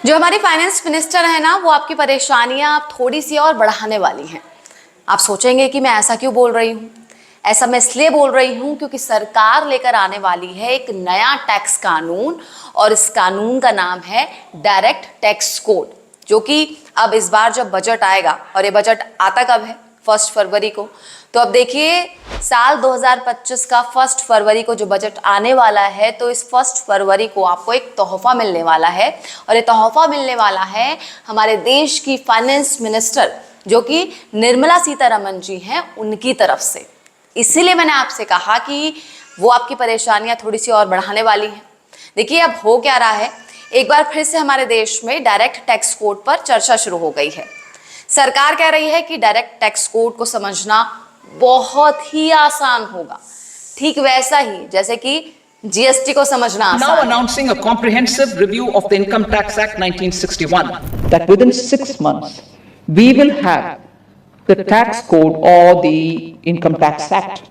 जो हमारी finance minister है ना, वो आपकी परेशानियां आप थोड़ी सी और बढ़ाने वाली हैं। आप सोचेंगे कि मैं ऐसा क्यों बोल रही हूँ। ऐसा मैं इसलिए बोल रही हूँ क्योंकि सरकार लेकर आने वाली है एक नया टैक्स कानून, और इस कानून का नाम है डायरेक्ट टैक्स कोड, जो कि अब इस बार जब बजट आएगा, और ये बजट आता कब है, 1 फरवरी को। तो अब देखिए, साल 2025 का 1 फरवरी को जो बजट आने वाला है, तो इस 1 फरवरी को आपको एक तोहफा मिलने वाला है, और ये तोहफा मिलने वाला है हमारे देश की फाइनेंस मिनिस्टर जो कि निर्मला सीतारमण जी हैं, उनकी तरफ से। इसीलिए मैंने आपसे कहा कि वो आपकी परेशानियां थोड़ी सी और बढ़ाने वाली हैं। देखिए, अब हो क्या रहा है, एक बार फिर से हमारे देश में डायरेक्ट टैक्स कोड पर चर्चा शुरू हो गई है। सरकार कह रही है कि डायरेक्ट टैक्स कोड को समझना बहुत ही आसान होगा, ठीक वैसा ही जैसे कि जीएसटी को समझना आसान Now है। announcing a comprehensive review of the Income Tax Act 1961. that within 6 months we will have the tax code or the income tax act.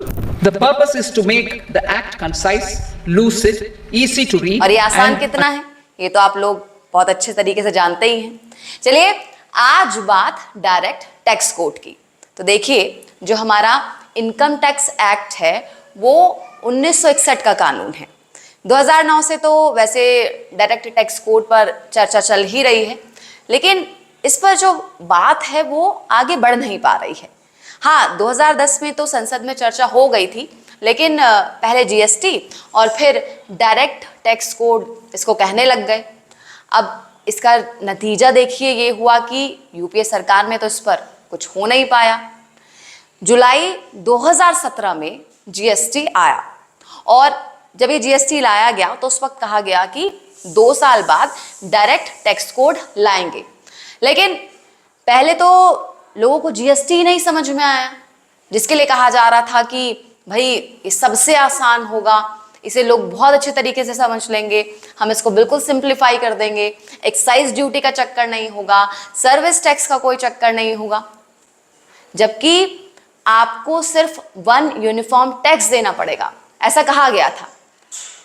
The purpose is to make the act concise, lucid, easy to read. और ये आसान and कितना है, ये तो आप लोग बहुत अच्छे तरीके से जानते ही हैं। चलिए, आज बात डायरेक्ट टैक्स कोड की। तो देखिए, जो हमारा इनकम टैक्स एक्ट है वो 1961 का कानून है। 2009 से तो वैसे डायरेक्ट टैक्स कोड पर चर्चा चल ही रही है, लेकिन इस पर जो बात है वो आगे बढ़ नहीं पा रही है। हाँ, 2010 में तो संसद में चर्चा हो गई थी, लेकिन पहले जीएसटी और फिर डायरेक्ट टैक्स कोड इसको कहने लग गए। अब इसका नतीजा देखिए ये हुआ कि यूपीए सरकार में तो इस पर कुछ हो नहीं पाया। जुलाई 2017 में जीएसटी आया, और जब ये जीएसटी लाया गया तो उस वक्त कहा गया कि 2 साल बाद डायरेक्ट टैक्स कोड लाएंगे। लेकिन पहले तो लोगों को जीएसटी ही नहीं समझ में आया, जिसके लिए कहा जा रहा था कि भाई ये सबसे आसान होगा, इसे लोग बहुत अच्छे तरीके से समझ लेंगे, हम इसको बिल्कुल सिंप्लीफाई कर देंगे, एक्साइज ड्यूटी का चक्कर नहीं होगा, सर्विस टैक्स का कोई चक्कर नहीं होगा, जबकि आपको सिर्फ 1 यूनिफॉर्म टैक्स देना पड़ेगा, ऐसा कहा गया था।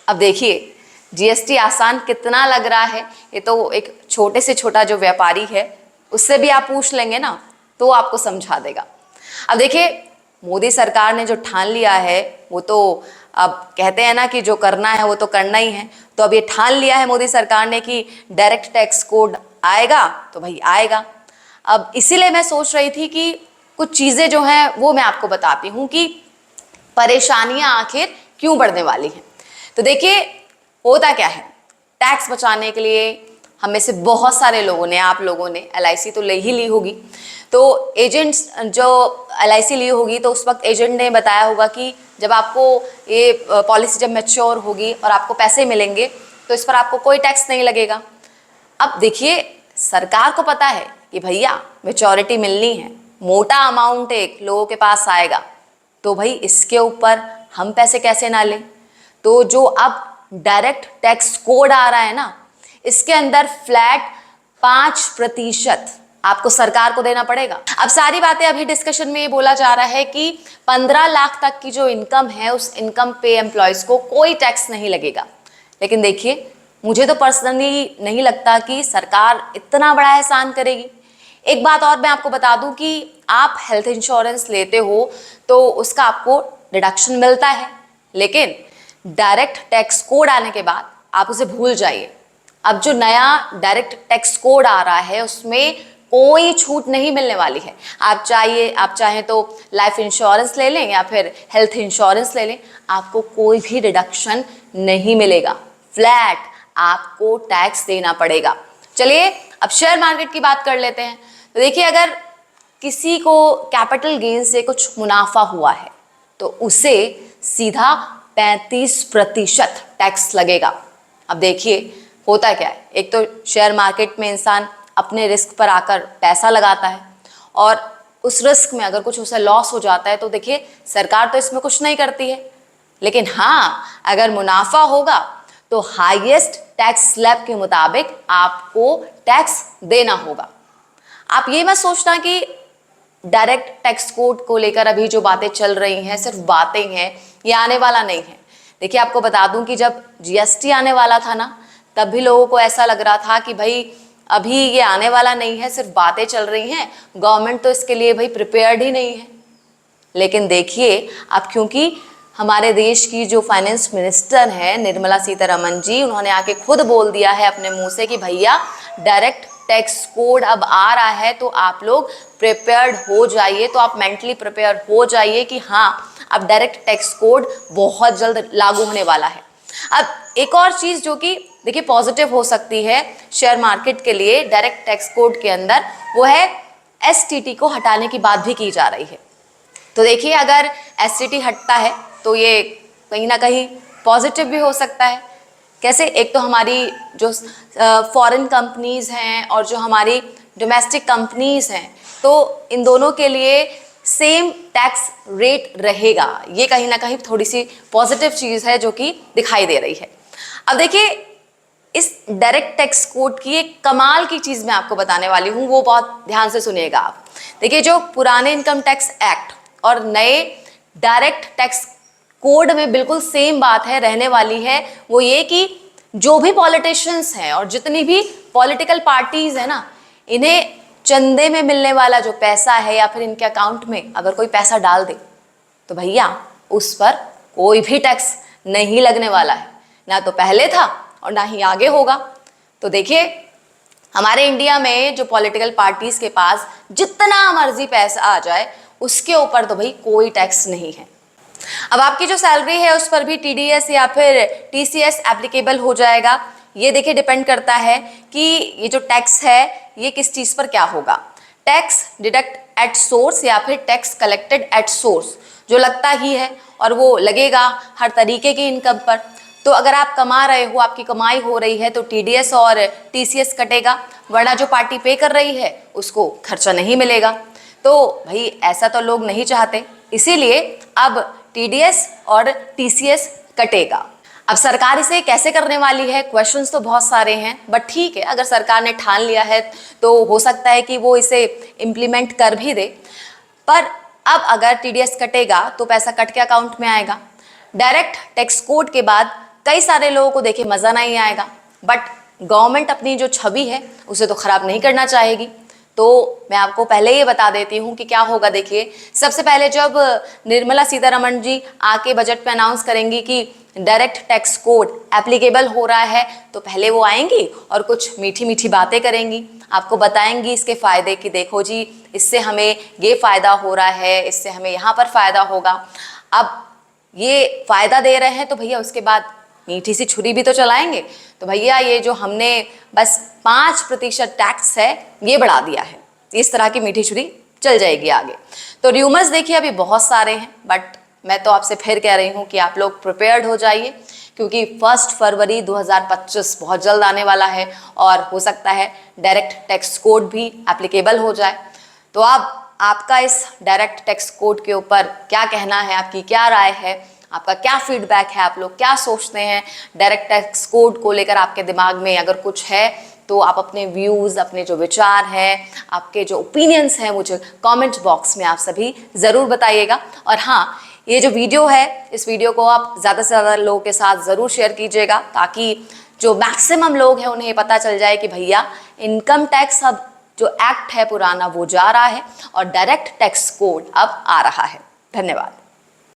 अब देखिए, जीएसटी आसान कितना लग रहा है। ये तो एक छोटे से छोटा जो व्यापारी है उससे भी आप पूछ लेंगे ना, तो आपको समझा देगा। अब देखिए, मोदी सरकार ने जो ठान लिया है वो तो, अब कहते हैं ना कि जो करना है वो तो करना ही है। तो अब ये ठान लिया है मोदी सरकार ने कि डायरेक्ट टैक्स कोड आएगा तो भाई आएगा। अब इसीलिए मैं सोच रही थी कि कुछ चीज़ें जो हैं वो मैं आपको बताती हूँ कि परेशानियाँ आखिर क्यों बढ़ने वाली हैं। तो देखिए, होता क्या है, टैक्स बचाने के लिए हम में से बहुत सारे लोगों ने, आप लोगों ने एलआईसी तो ले ही ली होगी। तो एजेंट्स जो एलआईसी ली होगी तो उस वक्त एजेंट ने बताया होगा कि जब आपको ये पॉलिसी जब मैच्योर होगी और आपको पैसे मिलेंगे तो इस पर आपको कोई टैक्स नहीं लगेगा। अब देखिए, सरकार को पता है कि भैया मैच्योरिटी मिलनी है, मोटा अमाउंट एक लोगों के पास आएगा, तो भाई इसके ऊपर हम पैसे कैसे ना लें। तो जो अब डायरेक्ट टैक्स कोड आ रहा है ना, इसके अंदर फ्लैट 5% आपको सरकार को देना पड़ेगा। अब सारी बातें अभी डिस्कशन में ये बोला जा रहा है कि 15 लाख तक की जो इनकम है उस इनकम पे एम्प्लॉयज को कोई टैक्स नहीं लगेगा। लेकिन देखिए, मुझे तो पर्सनली नहीं लगता कि सरकार इतना बड़ा एहसान करेगी। एक बात और मैं आपको बता दूं कि आप हेल्थ इंश्योरेंस लेते हो तो उसका आपको डिडक्शन मिलता है, लेकिन डायरेक्ट टैक्स कोड आने के बाद आप उसे भूल जाइए। अब जो नया डायरेक्ट टैक्स कोड आ रहा है उसमें कोई छूट नहीं मिलने वाली है। आप चाहें तो लाइफ इंश्योरेंस ले लें या फिर हेल्थ इंश्योरेंस ले लें, आपको कोई भी डिडक्शन नहीं मिलेगा, फ्लैट आपको टैक्स देना पड़ेगा। चलिए, अब शेयर मार्केट की बात कर लेते हैं। तो देखिए, अगर किसी को कैपिटल गेन से कुछ मुनाफा हुआ है तो उसे सीधा 35% टैक्स लगेगा। अब देखिए, होता क्या है, एक तो शेयर मार्केट में इंसान अपने रिस्क पर आकर पैसा लगाता है, और उस रिस्क में अगर कुछ उसे लॉस हो जाता है तो देखिए सरकार तो इसमें कुछ नहीं करती है। लेकिन हाँ, अगर मुनाफा होगा तो हाईएस्ट टैक्स स्लैब के मुताबिक आपको टैक्स देना होगा। आप ये मत सोचना कि डायरेक्ट टैक्स कोड को लेकर अभी जो बातें चल रही हैं सिर्फ बातें हैं, ये आने वाला नहीं है। देखिए, आपको बता दूं कि जब जीएसटी आने वाला था ना, तब भी लोगों को ऐसा लग रहा था कि भाई अभी ये आने वाला नहीं है, सिर्फ बातें चल रही हैं, गवर्नमेंट तो इसके लिए भाई प्रिपेयर्ड ही नहीं है। लेकिन देखिए अब क्योंकि हमारे देश की जो फाइनेंस मिनिस्टर हैं निर्मला सीतारमण जी, उन्होंने आके खुद बोल दिया है अपने मुंह से कि भैया डायरेक्ट टैक्स कोड अब आ रहा है, तो आप लोग प्रिपेयर्ड हो जाइए, तो आप मेंटली प्रिपेयर हो जाइए कि हाँ अब डायरेक्ट टैक्स कोड बहुत जल्द लागू होने वाला है। अब एक और चीज़ जो कि देखिए पॉजिटिव हो सकती है शेयर मार्केट के लिए डायरेक्ट टैक्स कोड के अंदर, वो है एसटीटी को हटाने की बात भी की जा रही है। तो देखिए अगर एसटीटी हटता है तो ये कहीं ना कहीं पॉजिटिव भी हो सकता है। कैसे? एक तो हमारी जो फॉरेन कंपनीज़ हैं और जो हमारी डोमेस्टिक कंपनीज़ हैं, तो इन दोनों के लिए सेम टैक्स रेट रहेगा। ये कहीं ना कहीं थोड़ी सी पॉजिटिव चीज़ है जो कि दिखाई दे रही है। अब देखिए इस डायरेक्ट टैक्स कोड की एक कमाल की चीज़ मैं आपको बताने वाली हूँ, वो बहुत ध्यान से सुनिएगा आप। देखिए जो पुराने इनकम टैक्स एक्ट और नए डायरेक्ट टैक्स कोड में बिल्कुल सेम बात है रहने वाली है, वो ये कि जो भी पॉलिटिशियंस हैं और जितनी भी पॉलिटिकल पार्टीज है ना, इन्हें चंदे में मिलने वाला जो पैसा है या फिर इनके अकाउंट में अगर कोई पैसा डाल दे तो भैया उस पर कोई भी टैक्स नहीं लगने वाला है, ना तो पहले था और ना ही आगे होगा। तो देखिए हमारे इंडिया में जो पॉलिटिकल पार्टीज के पास जितना मर्जी पैसा आ जाए उसके ऊपर तो भाई कोई टैक्स नहीं है। अब आपकी जो सैलरी है उस पर भी टीडीएस या फिर टीसीएस एप्लीकेबल हो जाएगा। ये देखिए डिपेंड करता है कि ये जो टैक्स है ये किस चीज़ पर क्या होगा। टैक्स डिडक्ट एट सोर्स या फिर टैक्स कलेक्टेड एट सोर्स जो लगता ही है, और वो लगेगा हर तरीके की इनकम पर। तो अगर आप कमा रहे हो, आपकी कमाई हो रही है, तो टीडीएस और टीसीएस कटेगा, वरना जो पार्टी पे कर रही है उसको खर्चा नहीं मिलेगा। तो भाई ऐसा तो लोग नहीं चाहते, इसीलिए अब टीडीएस और टीसीएस कटेगा। अब सरकार इसे कैसे करने वाली है, क्वेश्चंस तो बहुत सारे हैं, बट ठीक है अगर सरकार ने ठान लिया है तो हो सकता है कि वो इसे इम्प्लीमेंट कर भी दे। पर अब अगर टीडीएस कटेगा तो पैसा कट के अकाउंट में आएगा। डायरेक्ट टैक्स कोड के बाद कई सारे लोगों को देखिए मज़ा नहीं आएगा, बट गवर्नमेंट अपनी जो छवि है उसे तो ख़राब नहीं करना चाहेगी। तो मैं आपको पहले ये बता देती हूँ कि क्या होगा। देखिए सबसे पहले जब निर्मला सीतारमण जी आके बजट में अनाउंस करेंगी कि डायरेक्ट टैक्स कोड एप्लीकेबल हो रहा है, तो पहले वो आएंगी और कुछ मीठी मीठी बातें करेंगी, आपको बताएंगी इसके फ़ायदे कि देखो जी इससे हमें ये फ़ायदा हो रहा है, इससे हमें यहाँ पर फ़ायदा होगा। अब ये फ़ायदा दे रहे हैं तो भैया उसके बाद मीठी सी छुरी भी तो चलाएंगे। तो भैया ये जो हमने बस 5% टैक्स है ये बढ़ा दिया है, इस तरह की मीठी छुरी चल जाएगी आगे। तो र्यूमर्स देखिए अभी बहुत सारे हैं, बट मैं तो आपसे फिर कह रही हूँ कि आप लोग प्रिपेयर्ड हो जाइए, क्योंकि 1 फरवरी 2025 बहुत जल्द आने वाला है और हो सकता है डायरेक्ट टैक्स कोड भी एप्लीकेबल हो जाए। तो अब आपका इस डायरेक्ट टैक्स कोड के ऊपर क्या कहना है, आपकी क्या राय है, आपका क्या फीडबैक है, आप लोग क्या सोचते हैं डायरेक्ट टैक्स कोड को लेकर? आपके दिमाग में अगर कुछ है तो आप अपने व्यूज़, अपने जो विचार हैं, आपके जो ओपिनियंस हैं, मुझे कमेंट बॉक्स में आप सभी ज़रूर बताइएगा। और हाँ, ये जो वीडियो है इस वीडियो को आप ज़्यादा से ज़्यादा लोगों के साथ ज़रूर शेयर कीजिएगा, ताकि जो मैक्सिमम लोग हैं उन्हें पता चल जाए कि भैया इनकम टैक्स अब जो एक्ट है पुराना वो जा रहा है और डायरेक्ट टैक्स कोड अब आ रहा है। धन्यवाद।